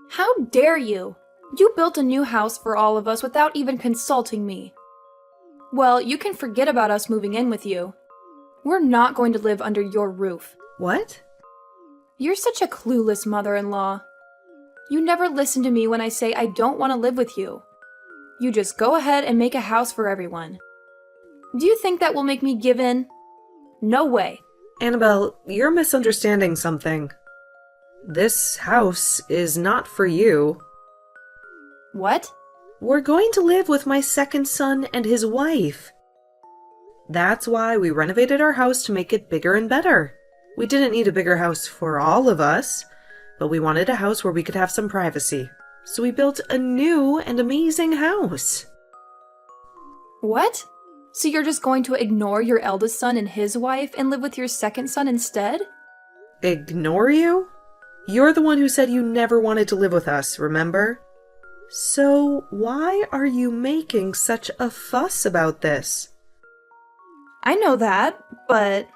How dare you? You built a new house for all of us without even consulting me. Well, you can forget about us moving in with you. We're not going to live under your roof. What? You're such a clueless mother-in-law. You never listen to me when I say I don't want to live with you. You just go ahead and make a house for everyone. Do you think that will make me give in? No way. Annabelle, you're misunderstanding something. This house is not for you. What? We're going to live with my second son and his wife. That's why we renovated our house to make it bigger and better. We didn't need a bigger house for all of us, but we wanted a house where we could have some privacy. So we built a new and amazing house. What? So you're just going to ignore your eldest son and his wife and live with your second son instead? Ignore you? You're the one who said you never wanted to live with us, remember? So why are you making such a fuss about this? I know that, but...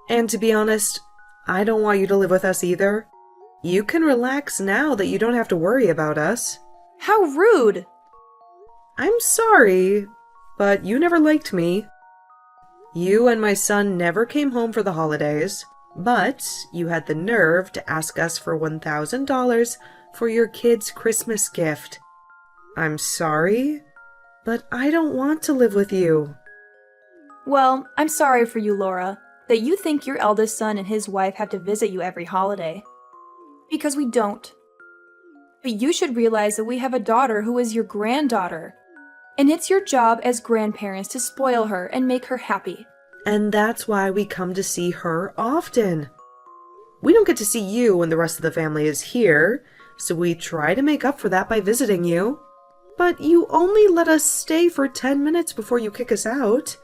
And to be honest, I don't want you to live with us either. You can relax now that you don't have to worry about us. How rude! I'm sorry, but you never liked me. You and my son never came home for the holidays, but you had the nerve to ask us for $1,000 for your kid's Christmas gift. I'm sorry, but I don't want to live with you. Well, I'm sorry for you, Laura, that you think your eldest son and his wife have to visit you every holiday. Because we don't. But you should realize that we have a daughter who is your granddaughter. And it's your job as grandparents to spoil her and make her happy. And that's why we come to see her often. We don't get to see you when the rest of the family is here, so we try to make up for that by visiting you. But you only let us stay for 10 minutes before you kick us out.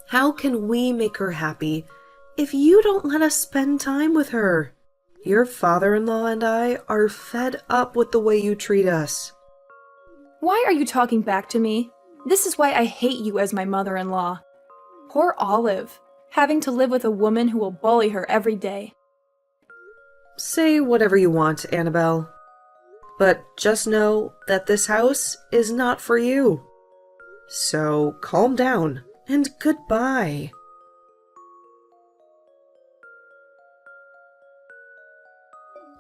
How can we make her happy if you don't let us spend time with her? Your father-in-law and I are fed up with the way you treat us. Why are you talking back to me? This is why I hate you as my mother-in-law. Poor Olive, having to live with a woman who will bully her every day. Say whatever you want, Annabelle. But just know that this house is not for you. So calm down and goodbye.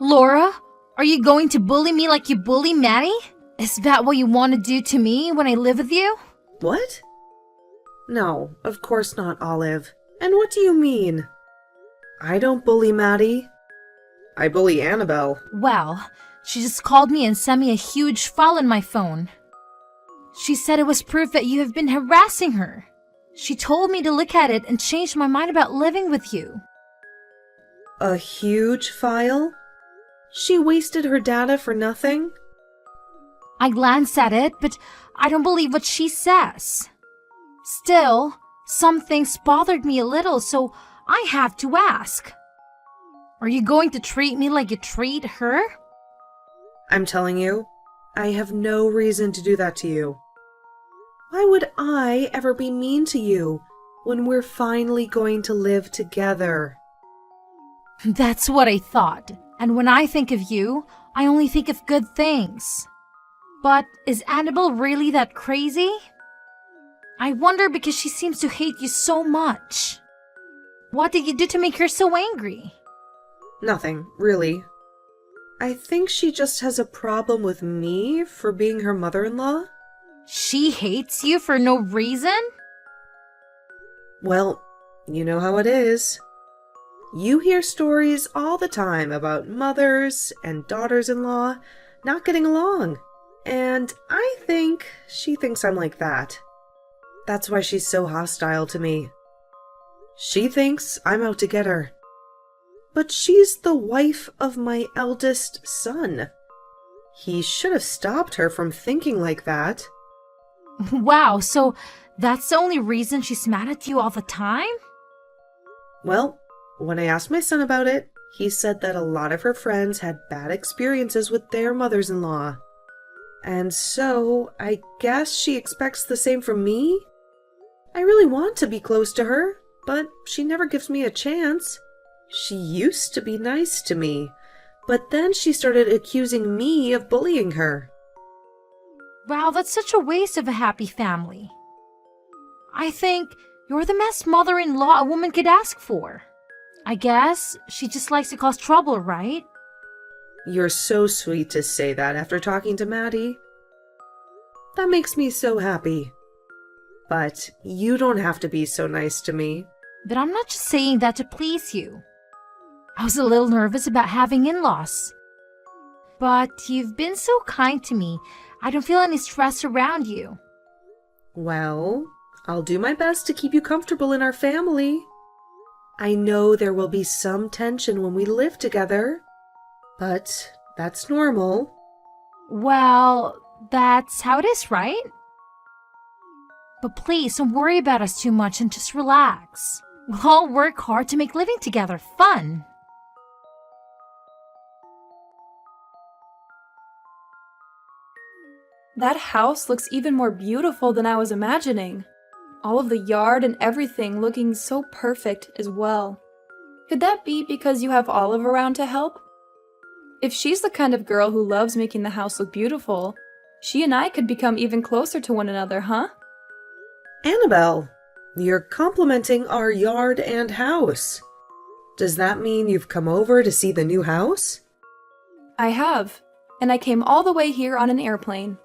Laura, are you going to bully me like you bully Maddie? Is that what you want to do to me when I live with you? What? No, of course not, Olive. And what do you mean? I don't bully Maddie. I bully Annabelle. Well, she just called me and sent me a huge file on my phone. She said it was proof that you have been harassing her. She told me to look at it and change my mind about living with you. A huge file? She wasted her data for nothing? I glanced at it, but I don't believe what she says. Still, some things bothered me a little, so I have to ask. Are you going to treat me like you treat her? I'm telling you, I have no reason to do that to you. Why would I ever be mean to you when we're finally going to live together? That's what I thought. And when I think of you, I only think of good things. But is Annabelle really that crazy? I wonder because she seems to hate you so much. What did you do to make her so angry? Nothing, really. I think she just has a problem with me for being her mother-in-law. She hates you for no reason? Well, you know how it is. You hear stories all the time about mothers and daughters-in-law not getting along. And I think she thinks I'm like that. That's why she's so hostile to me. She thinks I'm out to get her. But she's the wife of my eldest son. He should have stopped her from thinking like that. Wow, so that's the only reason she's mad at you all the time? Well, when I asked my son about it, he said that a lot of her friends had bad experiences with their mothers-in-law. And so, I guess she expects the same from me? I really want to be close to her, but she never gives me a chance. She used to be nice to me, But then she started accusing me of bullying her. Wow, that's such a waste of a happy family. I think you're the best mother-in-law a woman could ask for. I guess she just likes to cause trouble, right? You're so sweet to say that after talking to Maddie. That makes me so happy. But you don't have to be so nice to me. But I'm not just saying that to please you. I was a little nervous about having in-laws. But you've been so kind to me, I don't feel any stress around you. Well, I'll do my best to keep you comfortable in our family. I know there will be some tension when we live together, but that's normal. Well, that's how it is, right? But please don't worry about us too much and just relax. We'll all work hard to make living together fun. That house looks even more beautiful than I was imagining. All of the yard and everything looking so perfect as well. Could that be because you have Olive around to help? If she's the kind of girl who loves making the house look beautiful, she and I could become even closer to one another, huh? Annabelle, you're complimenting our yard and house. Does that mean you've come over to see the new house? I have, and I came all the way here on an airplane.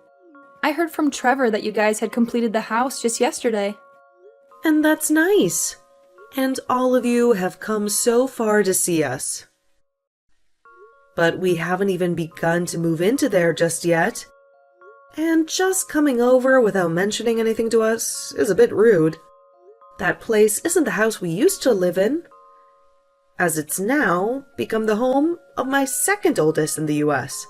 I heard from Trevor that you guys had completed the house just yesterday. And that's nice. And all of you have come so far to see us. But we haven't even begun to move into there just yet. And just coming over without mentioning anything to us is a bit rude. That place isn't the house we used to live in, as it's now become the home of my second oldest in the US.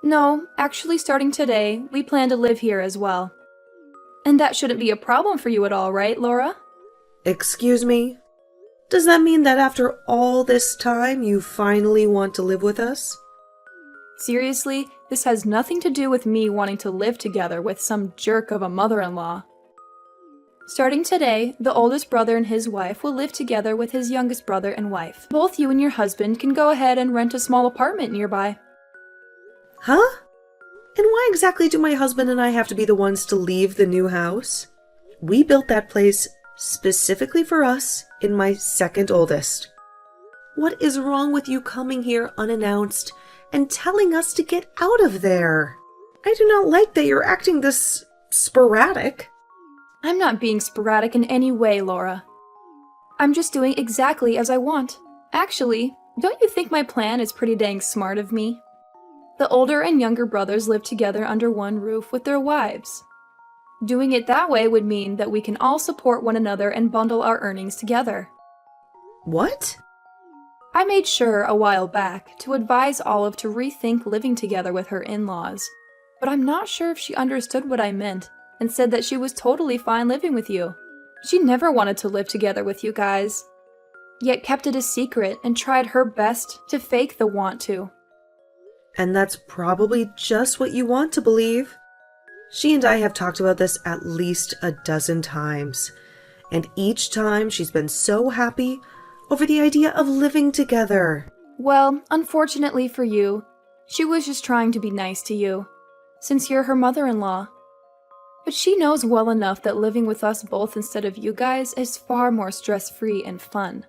No, actually starting today, we plan to live here as well. And that shouldn't be a problem for you at all, right, Laura? Excuse me? Does that mean that after all this time you finally want to live with us? Seriously, this has nothing to do with me wanting to live together with some jerk of a mother-in-law. Starting today, the oldest brother and his wife will live together with his youngest brother and wife. Both you and your husband can go ahead and rent a small apartment nearby. Huh? And why exactly do my husband and I have to be the ones to leave the new house? We built that place specifically for us and my second oldest. What is wrong with you coming here unannounced and telling us to get out of there? I do not like that you're acting this sporadic. I'm not being sporadic in any way, Laura. I'm just doing exactly as I want. Actually, don't you think my plan is pretty dang smart of me? The older and younger brothers live together under one roof with their wives. Doing it that way would mean that we can all support one another and bundle our earnings together. What? I made sure a while back to advise Olive to rethink living together with her in-laws, but I'm not sure if she understood what I meant and said that she was totally fine living with you. She never wanted to live together with you guys, yet kept it a secret and tried her best to fake the want to. And that's probably just what you want to believe. She and I have talked about this at least a dozen times, and each time she's been so happy over the idea of living together. Well, unfortunately for you, she was just trying to be nice to you, since you're her mother-in-law. But she knows well enough that living with us both instead of you guys is far more stress-free and fun.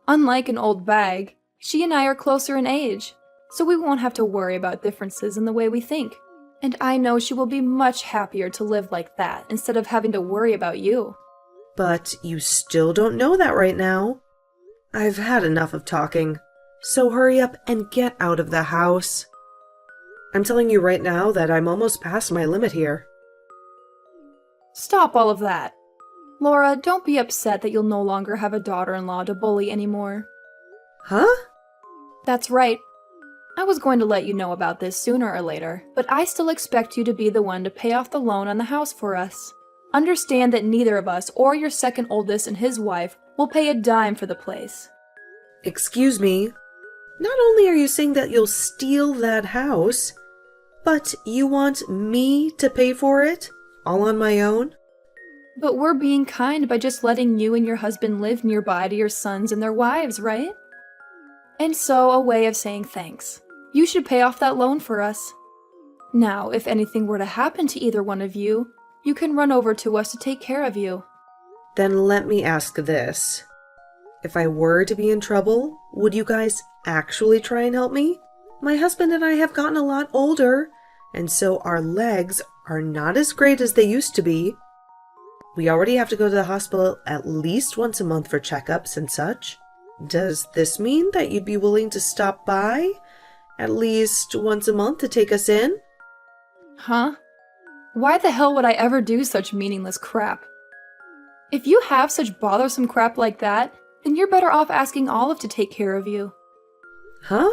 Unlike an old bag, she and I are closer in age, so we won't have to worry about differences in the way we think. And I know she will be much happier to live like that instead of having to worry about you. But you still don't know that right now. I've had enough of talking, so hurry up and get out of the house. I'm telling you right now that I'm almost past my limit here. Stop all of that. Laura, don't be upset that you'll no longer have a daughter-in-law to bully anymore. Huh? That's right. I was going to let you know about this sooner or later, but I still expect you to be the one to pay off the loan on the house for us. Understand that neither of us or your second oldest and his wife will pay a dime for the place. Excuse me. Not only are you saying that you'll steal that house, but you want me to pay for it, all on my own? But we're being kind by just letting you and your husband live nearby to your sons and their wives, right? And so, a way of saying thanks. You should pay off that loan for us. Now, if anything were to happen to either one of you, you can run over to us to take care of you. Then let me ask this. If I were to be in trouble, would you guys actually try and help me? My husband and I have gotten a lot older, and so our legs are not as great as they used to be. We already have to go to the hospital at least once a month for checkups and such. Does this mean that you'd be willing to stop by at least once a month to take us in? Huh? Why the hell would I ever do such meaningless crap? If you have such bothersome crap like that, then you're better off asking Olive to take care of you. Huh?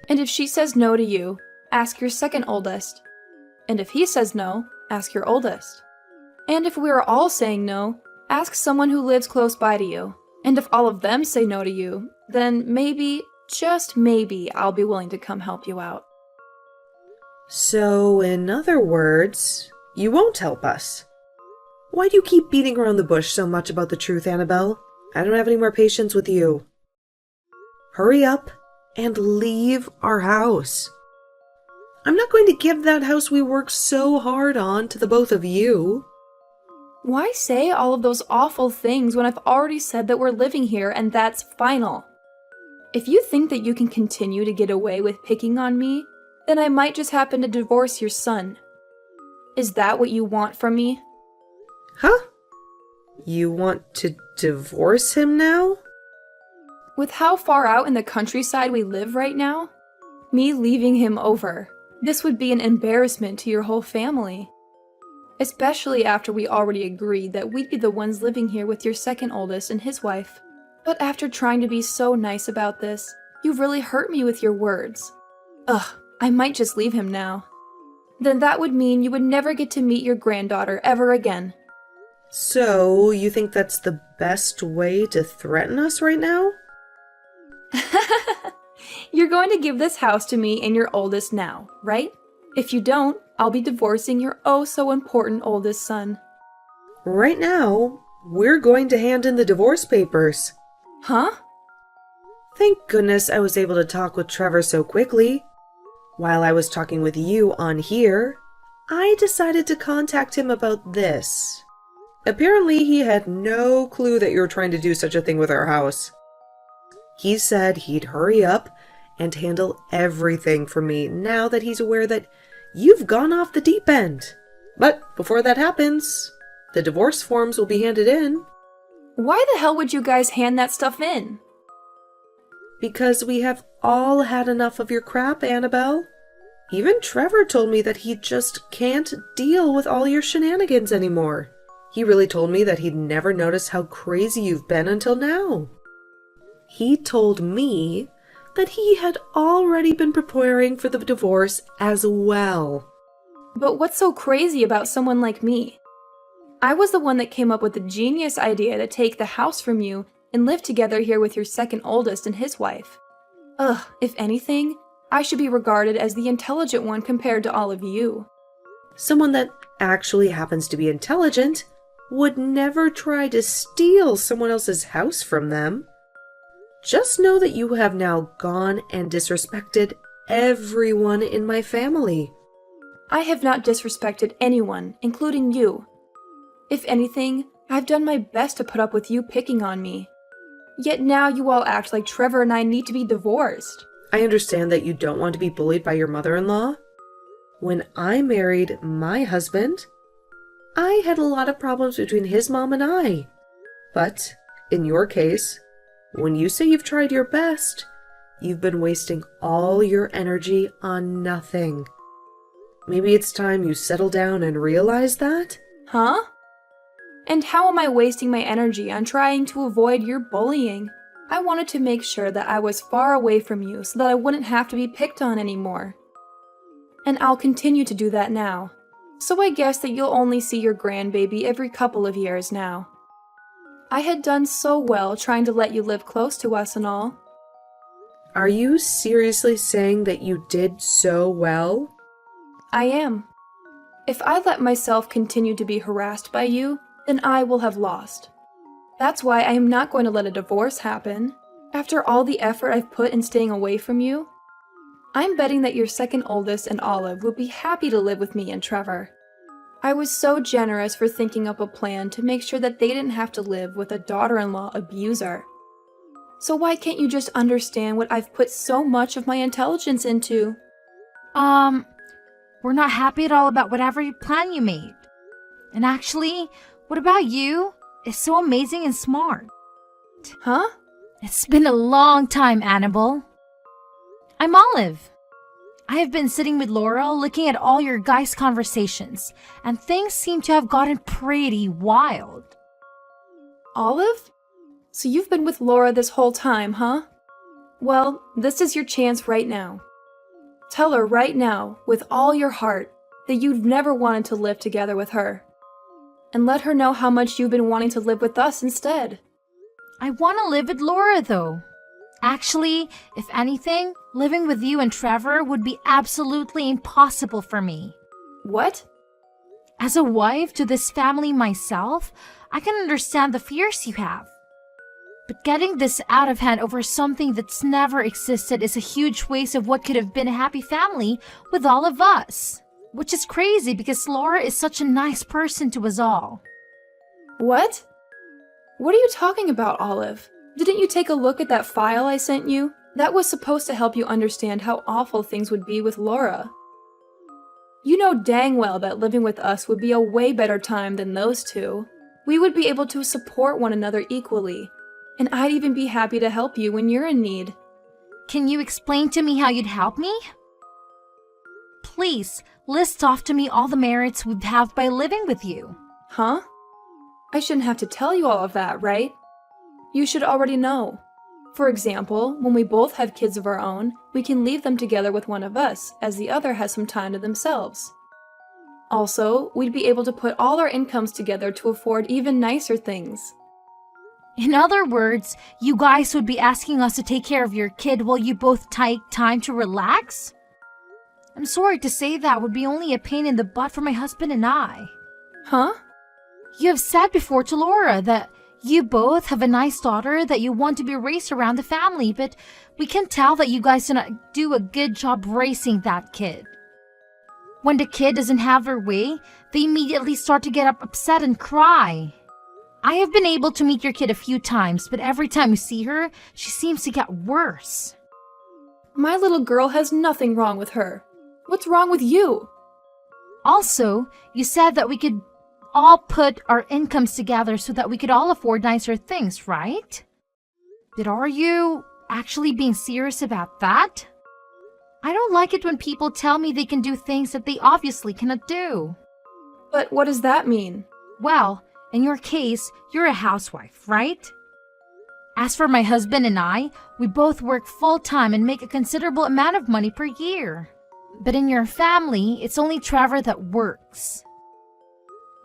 And if she says no to you, ask your second oldest. And if he says no, ask your oldest. And if we are all saying no, ask someone who lives close by to you. And if all of them say no to you, then maybe, just maybe, I'll be willing to come help you out. So, in other words, you won't help us. Why do you keep beating around the bush so much about the truth, Annabelle? I don't have any more patience with you. Hurry up and leave our house. I'm not going to give that house we worked so hard on to the both of you. Why say all of those awful things when I've already said that we're living here and that's final? If you think that you can continue to get away with picking on me, then I might just happen to divorce your son. Is that what you want from me? Huh? You want to divorce him now? With how far out in the countryside we live right now, me leaving him over, this would be an embarrassment to your whole family. Especially after we already agreed that we'd be the ones living here with your second oldest and his wife. But after trying to be so nice about this, you've really hurt me with your words. Ugh, I might just leave him now. Then that would mean you would never get to meet your granddaughter ever again. So, you think that's the best way to threaten us right now? You're going to give this house to me and your oldest now, right? If you don't, I'll be divorcing your oh-so-important oldest son. Right now, we're going to hand in the divorce papers. Huh? Thank goodness I was able to talk with Trevor so quickly. While I was talking with you on here, I decided to contact him about this. Apparently, he had no clue that you were trying to do such a thing with our house. He said he'd hurry up and handle everything for me now that he's aware that you've gone off the deep end. But before that happens, the divorce forms will be handed in. Why the hell would you guys hand that stuff in? Because we have all had enough of your crap, Annabelle. Even Trevor told me that he just can't deal with all your shenanigans anymore. He really told me that he'd never noticed how crazy you've been until now. He told me that he had already been preparing for the divorce as well. But what's so crazy about someone like me? I was the one that came up with the genius idea to take the house from you and live together here with your second oldest and his wife. Ugh, if anything, I should be regarded as the intelligent one compared to all of you. Someone that actually happens to be intelligent would never try to steal someone else's house from them. Just know that you have now gone and disrespected everyone in my family. I have not disrespected anyone, including you. If anything, I've done my best to put up with you picking on me. Yet now you all act like Trevor and I need to be divorced. I understand that you don't want to be bullied by your mother-in-law. When I married my husband, I had a lot of problems between his mom and I. But, in your case, when you say you've tried your best, you've been wasting all your energy on nothing. Maybe it's time you settle down and realize that? Huh? And how am I wasting my energy on trying to avoid your bullying? I wanted to make sure that I was far away from you so that I wouldn't have to be picked on anymore. And I'll continue to do that now. So I guess that you'll only see your grandbaby every couple of years now. I had done so well trying to let you live close to us and all. Are you seriously saying that you did so well? I am. If I let myself continue to be harassed by you, then I will have lost. That's why I am not going to let a divorce happen. After all the effort I've put in staying away from you, I'm betting that your second oldest and Olive would be happy to live with me and Trevor. I was so generous for thinking up a plan to make sure that they didn't have to live with a daughter-in-law abuser. So why can't you just understand what I've put so much of my intelligence into? We're not happy at all about whatever plan you made. And actually, what about you? It's so amazing and smart. Huh? It's been a long time, Annabelle. I'm Olive. I have been sitting with Laura looking at all your guys' conversations, and things seem to have gotten pretty wild. Olive? So you've been with Laura this whole time, huh? Well, this is your chance right now. Tell her right now, with all your heart, that you've never wanted to live together with her. And let her know how much you've been wanting to live with us instead. I want to live with Laura, though. Actually, if anything, living with you and Trevor would be absolutely impossible for me. What? As a wife to this family myself, I can understand the fears you have. But getting this out of hand over something that's never existed is a huge waste of what could have been a happy family with all of us. Which is crazy because Laura is such a nice person to us all. What? What are you talking about, Olive? Didn't you take a look at that file I sent you? That was supposed to help you understand how awful things would be with Laura. You know dang well that living with us would be a way better time than those two. We would be able to support one another equally. And I'd even be happy to help you when you're in need. Can you explain to me how you'd help me? Please, list off to me all the merits we'd have by living with you. Huh? I shouldn't have to tell you all of that, right? You should already know. For example, when we both have kids of our own, we can leave them together with one of us, as the other has some time to themselves. Also, we'd be able to put all our incomes together to afford even nicer things. In other words, you guys would be asking us to take care of your kid while you both take time to relax? I'm sorry to say that would be only a pain in the butt for my husband and I. Huh? You have said before to Laura that you both have a nice daughter that you want to be raised around the family, but we can tell that you guys do not do a good job raising that kid. When the kid doesn't have their way, they immediately start to get upset and cry. I have been able to meet your kid a few times, but every time we see her, she seems to get worse. My little girl has nothing wrong with her. What's wrong with you? Also, you said that we could all put our incomes together so that we could all afford nicer things, right? But are you actually being serious about that? I don't like it when people tell me they can do things that they obviously cannot do. But what does that mean? Well, in your case, you're a housewife, right? As for my husband and I, we both work full-time and make a considerable amount of money per year. But in your family, it's only Trevor that works.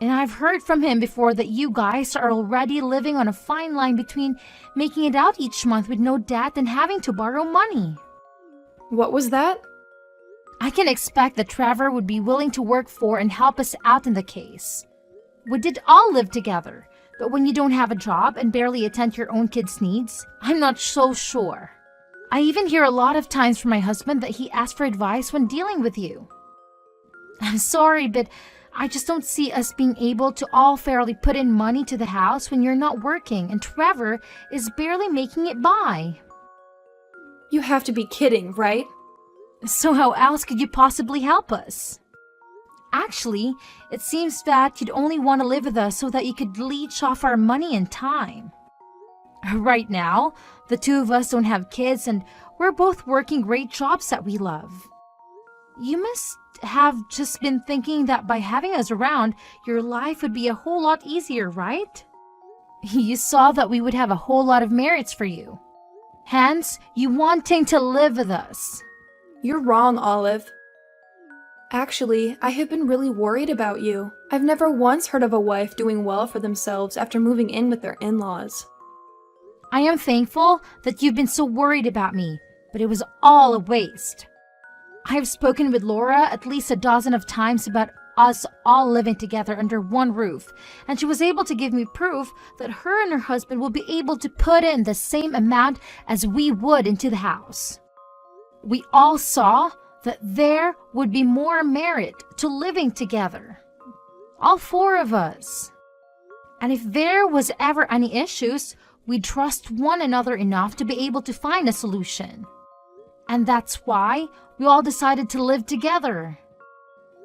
And I've heard from him before that you guys are already living on a fine line between making it out each month with no debt and having to borrow money. What was that? I can expect that Trevor would be willing to work for and help us out in the case. We did all live together, but when you don't have a job and barely attend your own kids' needs, I'm not so sure. I even hear a lot of times from my husband that he asks for advice when dealing with you. I'm sorry, but I just don't see us being able to all fairly put in money to the house when you're not working and Trevor is barely making it by. You have to be kidding, right? So how else could you possibly help us? Actually, it seems that you'd only want to live with us so that you could leech off our money and time. Right now, the two of us don't have kids and we're both working great jobs that we love. You must have just been thinking that by having us around, your life would be a whole lot easier, right? You saw that we would have a whole lot of merits for you. Hence, you wanting to live with us. You're wrong, Olive. Actually, I have been really worried about you. I've never once heard of a wife doing well for themselves after moving in with their in-laws. I am thankful that you've been so worried about me, but it was all a waste. I have spoken with Laura at least a dozen of times about us all living together under one roof, and she was able to give me proof that her and her husband will be able to put in the same amount as we would into the house. We all saw that there would be more merit to living together. All four of us. And if there was ever any issues, we'd trust one another enough to be able to find a solution. And that's why we all decided to live together.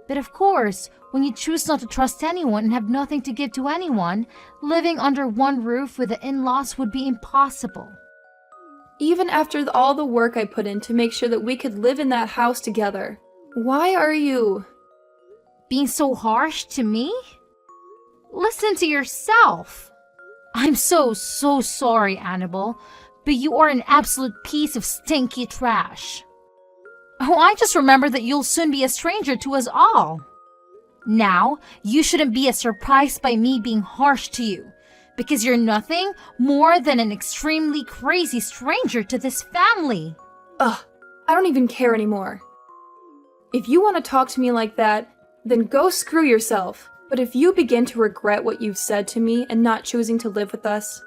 But of course, when you choose not to trust anyone and have nothing to give to anyone, living under one roof with the in-laws would be impossible. Even after all the work I put in to make sure that we could live in that house together, why are you... Being so harsh to me? Listen to yourself. I'm so sorry, Annabelle, but you are an absolute piece of stinky trash. Oh, I just remembered that you'll soon be a stranger to us all. Now, you shouldn't be as surprised by me being harsh to you, because you're nothing more than an extremely crazy stranger to this family. Ugh, I don't even care anymore. If you want to talk to me like that, then go screw yourself. But if you begin to regret what you've said to me and not choosing to live with us,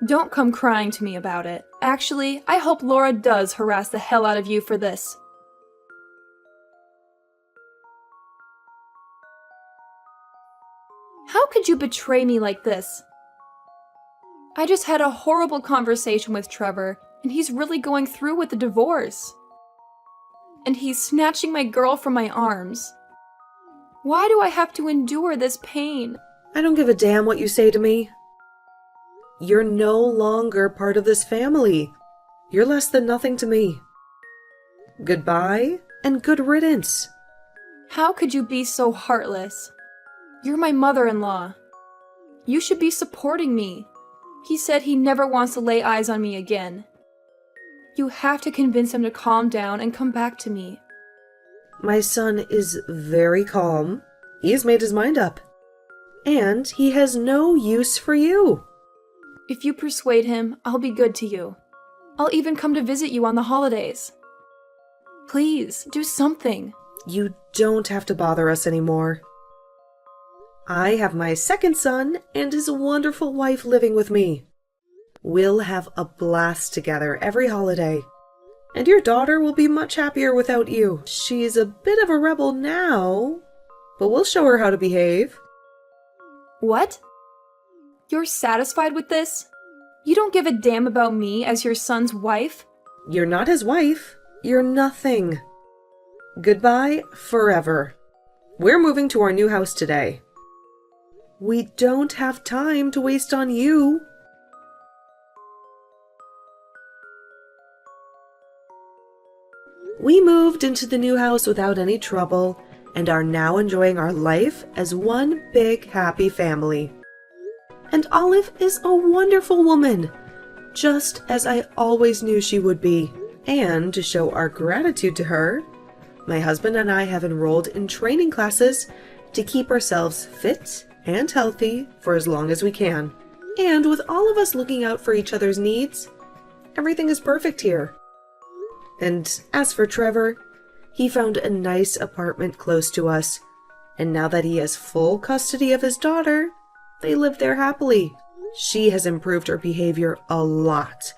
don't come crying to me about it. Actually, I hope Laura does harass the hell out of you for this. How could you betray me like this? I just had a horrible conversation with Trevor, and he's really going through with the divorce. And he's snatching my girl from my arms. Why do I have to endure this pain? I don't give a damn what you say to me. You're no longer part of this family. You're less than nothing to me. Goodbye and good riddance. How could you be so heartless? You're my mother-in-law. You should be supporting me. He said he never wants to lay eyes on me again. You have to convince him to calm down and come back to me. My son is very calm. He has made his mind up. And he has no use for you. If you persuade him, I'll be good to you. I'll even come to visit you on the holidays. Please, do something. You don't have to bother us anymore. I have my second son and his wonderful wife living with me. We'll have a blast together every holiday. And your daughter will be much happier without you. She's a bit of a rebel now, but we'll show her how to behave. What? You're satisfied with this? You don't give a damn about me as your son's wife? You're not his wife. You're nothing. Goodbye forever. We're moving to our new house today. We don't have time to waste on you. We moved into the new house without any trouble and are now enjoying our life as one big happy family. And Olive is a wonderful woman, just as I always knew she would be. And to show our gratitude to her, my husband and I have enrolled in training classes to keep ourselves fit and healthy for as long as we can. And with all of us looking out for each other's needs, everything is perfect here. And as for Trevor, he found a nice apartment close to us, and now that he has full custody of his daughter, they live there happily. She has improved her behavior a lot,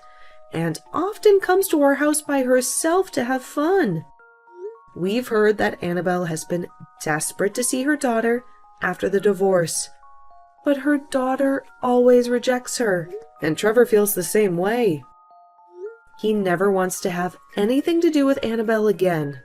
and often comes to our house by herself to have fun. We've heard that Annabelle has been desperate to see her daughter after the divorce, but her daughter always rejects her, and Trevor feels the same way. He never wants to have anything to do with Annabelle again.